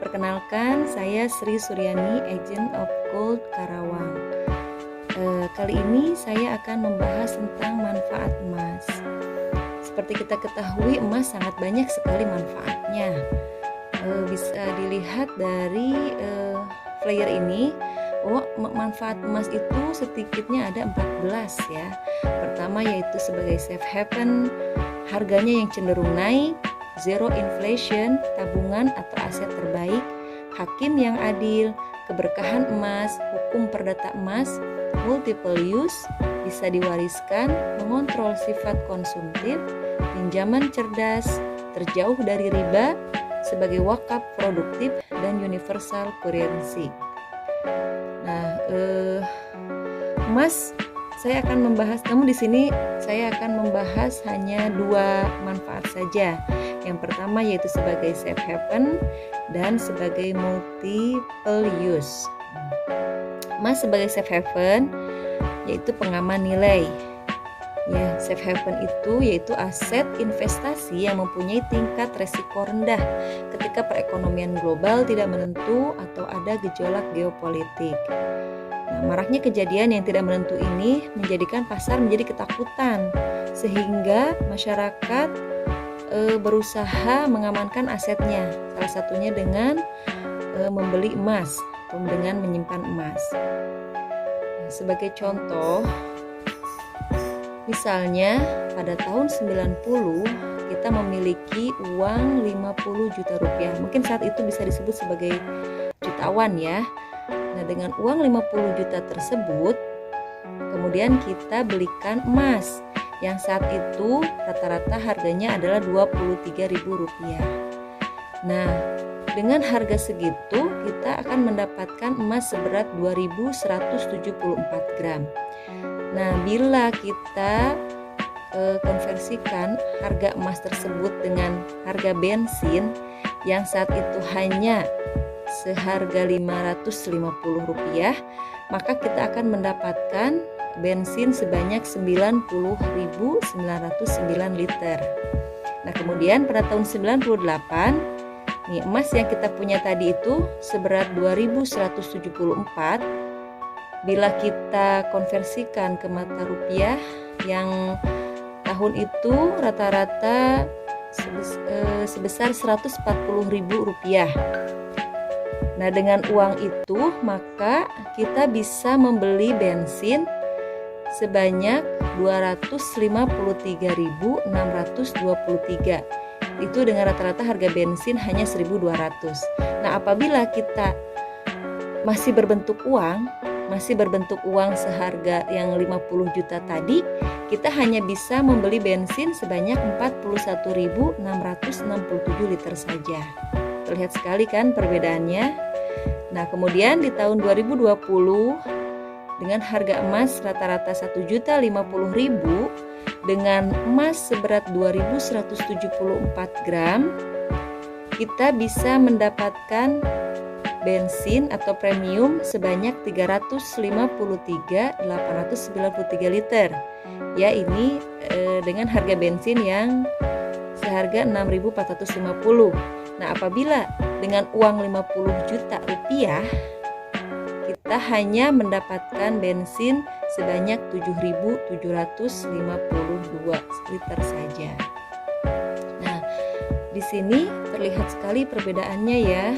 Perkenalkan, saya Sri Suryani, Agent of Gold Karawang. Kali ini saya akan membahas tentang manfaat emas. Seperti kita ketahui, emas sangat banyak sekali manfaatnya. Bisa dilihat dari flyer ini bahwa manfaat emas itu sedikitnya ada 14 ya. Pertama yaitu sebagai safe haven, harganya yang cenderung naik, zero inflation, tabungan atau aset terbaik, hakim yang adil, keberkahan emas, hukum perdata emas, multiple use, bisa diwariskan, mengontrol sifat konsumtif, pinjaman cerdas, terjauh dari riba, sebagai wakaf produktif, dan universal currency. Nah, emas saya akan membahas, namun di sini saya akan membahas hanya dua manfaat saja. Yang pertama yaitu sebagai safe haven dan sebagai multiple use. Emas sebagai safe haven yaitu pengaman nilai. Ya, safe haven itu yaitu aset investasi yang mempunyai tingkat resiko rendah ketika perekonomian global tidak menentu atau ada gejolak geopolitik. Nah, maraknya kejadian yang tidak menentu ini menjadikan pasar menjadi ketakutan, sehingga masyarakat berusaha mengamankan asetnya, salah satunya dengan membeli emas atau dengan menyimpan emas. Nah, sebagai contoh, misalnya pada tahun 90 kita memiliki uang 50 juta rupiah. Mungkin saat itu bisa disebut sebagai jutawan ya. Nah, dengan uang 50 juta tersebut kemudian kita belikan emas yang saat itu rata-rata harganya adalah Rp23.000. Nah, dengan harga segitu kita akan mendapatkan emas seberat 2.174 gram. Nah, bila kita konversikan harga emas tersebut dengan harga bensin yang saat itu hanya seharga Rp550, maka kita akan mendapatkan bensin sebanyak 90.909 liter. Nah, kemudian pada tahun 98, nih emas yang kita punya tadi itu seberat 2.174. Bila kita konversikan ke mata rupiah yang tahun itu rata-rata sebesar Rp140.000. Nah, dengan uang itu maka kita bisa membeli bensin sebanyak 253.623. Itu dengan rata-rata harga bensin hanya 1.200. Nah, apabila kita masih berbentuk uang seharga yang 50 juta tadi, kita hanya bisa membeli bensin sebanyak 41.667 liter saja. Terlihat sekali kan perbedaannya. Nah, kemudian di tahun 2020 dengan harga emas rata-rata 1.050.000 dengan emas seberat 2.174 gram, kita bisa mendapatkan bensin atau premium sebanyak 353.893 liter. Ya, ini dengan harga bensin yang seharga 6.450. Nah, apabila dengan uang 50 juta rupiah kita hanya mendapatkan bensin sebanyak 7.752 liter saja. Nah, di sini terlihat sekali perbedaannya ya.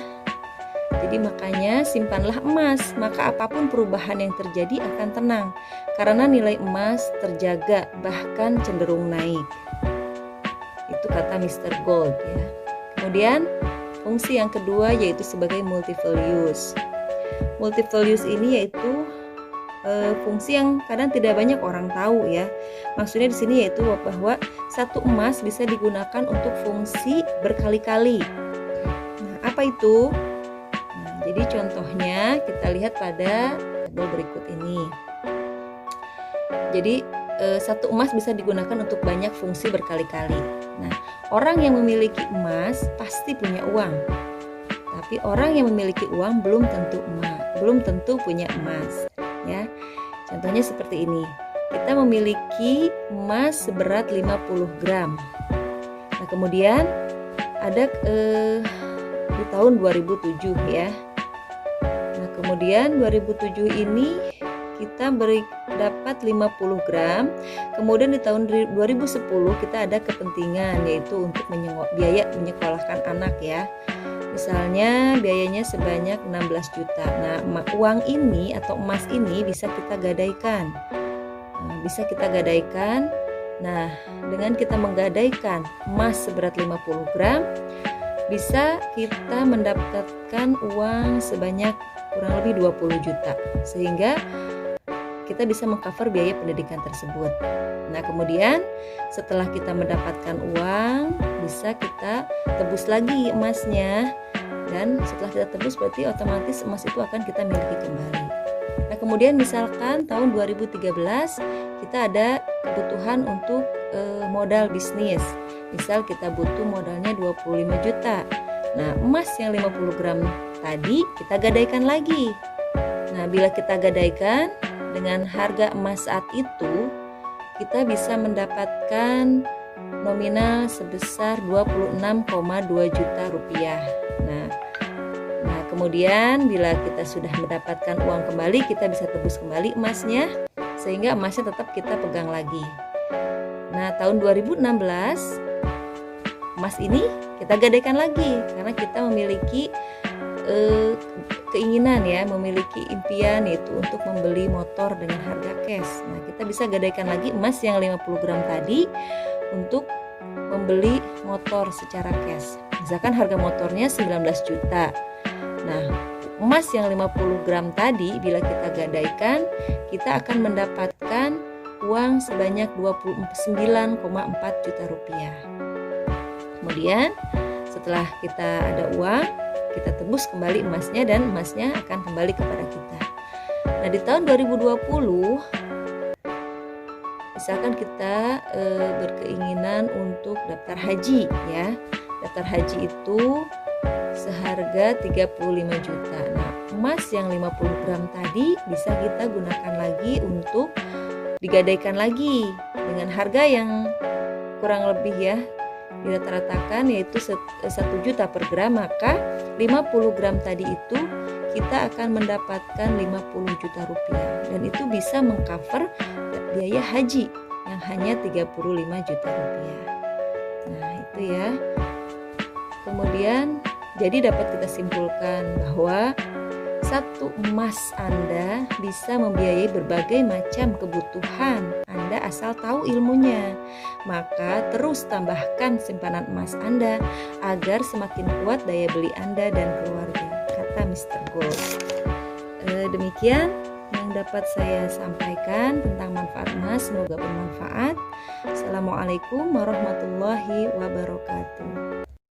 Jadi makanya simpanlah emas, maka apapun perubahan yang terjadi akan tenang karena nilai emas terjaga bahkan cenderung naik. Itu kata Mr. Gold ya. Kemudian fungsi yang kedua yaitu sebagai multiple use. Multiple use ini yaitu fungsi yang kadang tidak banyak orang tahu ya. Maksudnya di sini yaitu bahwa satu emas bisa digunakan untuk fungsi berkali-kali. Nah, apa itu? Nah, jadi contohnya kita lihat pada tabel berikut ini. Jadi satu emas bisa digunakan untuk banyak fungsi berkali-kali. Nah, orang yang memiliki emas pasti punya uang. Tapi orang yang memiliki uang belum tentu punya emas, ya. Contohnya seperti ini. Kita memiliki emas seberat 50 gram. Nah, kemudian ada di tahun 2007 ya. Nah, kemudian 2007 ini kita dapat 50 gram. Kemudian di tahun 2010 kita ada kepentingan, yaitu untuk biaya menyekolahkan anak ya. Misalnya biayanya sebanyak 16 juta. Nah, uang ini atau emas ini bisa kita gadaikan. Nah, dengan kita menggadaikan emas seberat 50 gram, bisa kita mendapatkan uang sebanyak kurang lebih 20 juta. Sehingga kita bisa mengcover biaya pendidikan tersebut. Nah, kemudian setelah kita mendapatkan uang, bisa kita tebus lagi emasnya. Dan setelah kita tebus berarti otomatis emas itu akan kita miliki kembali. Nah, kemudian misalkan tahun 2013 kita ada kebutuhan untuk modal bisnis. Misal kita butuh modalnya 25 juta. Nah, emas yang 50 gram tadi kita gadaikan lagi. Nah, bila kita gadaikan dengan harga emas saat itu, kita bisa mendapatkan nominal sebesar 26,2 juta rupiah. Nah, kemudian bila kita sudah mendapatkan uang kembali, kita bisa tebus kembali emasnya, sehingga emasnya tetap kita pegang lagi. Nah, tahun 2016 emas ini kita gadaikan lagi karena kita memiliki keinginan ya, memiliki impian, yaitu untuk membeli motor dengan harga cash. Nah, kita bisa gadaikan lagi emas yang 50 gram tadi untuk membeli motor secara cash. Misalkan harga motornya 19 juta. Nah, emas yang 50 gram tadi bila kita gadaikan, kita akan mendapatkan uang sebanyak 29,4 juta rupiah. Kemudian setelah kita ada uang, kita tebus kembali emasnya dan emasnya akan kembali kepada kita. Nah, di tahun 2020 misalkan kita berkeinginan untuk daftar haji ya. Daftar haji itu seharga 35 juta. Nah, emas yang 50 gram tadi bisa kita gunakan lagi untuk digadaikan lagi dengan harga yang kurang lebih ya dirata-ratakan, yaitu 1 juta per gram. Maka 50 gram tadi itu kita akan mendapatkan 50 juta rupiah, dan itu bisa mengcover biaya haji yang hanya 35 juta rupiah. Nah, itu ya. Kemudian jadi dapat kita simpulkan bahwa satu emas Anda bisa membiayai berbagai macam kebutuhan Anda asal tahu ilmunya. Maka terus tambahkan simpanan emas Anda agar semakin kuat daya beli Anda dan keluarga, kata Mr. Gold. Demikian yang dapat saya sampaikan tentang manfaat emas. Semoga bermanfaat. Assalamualaikum warahmatullahi wabarakatuh.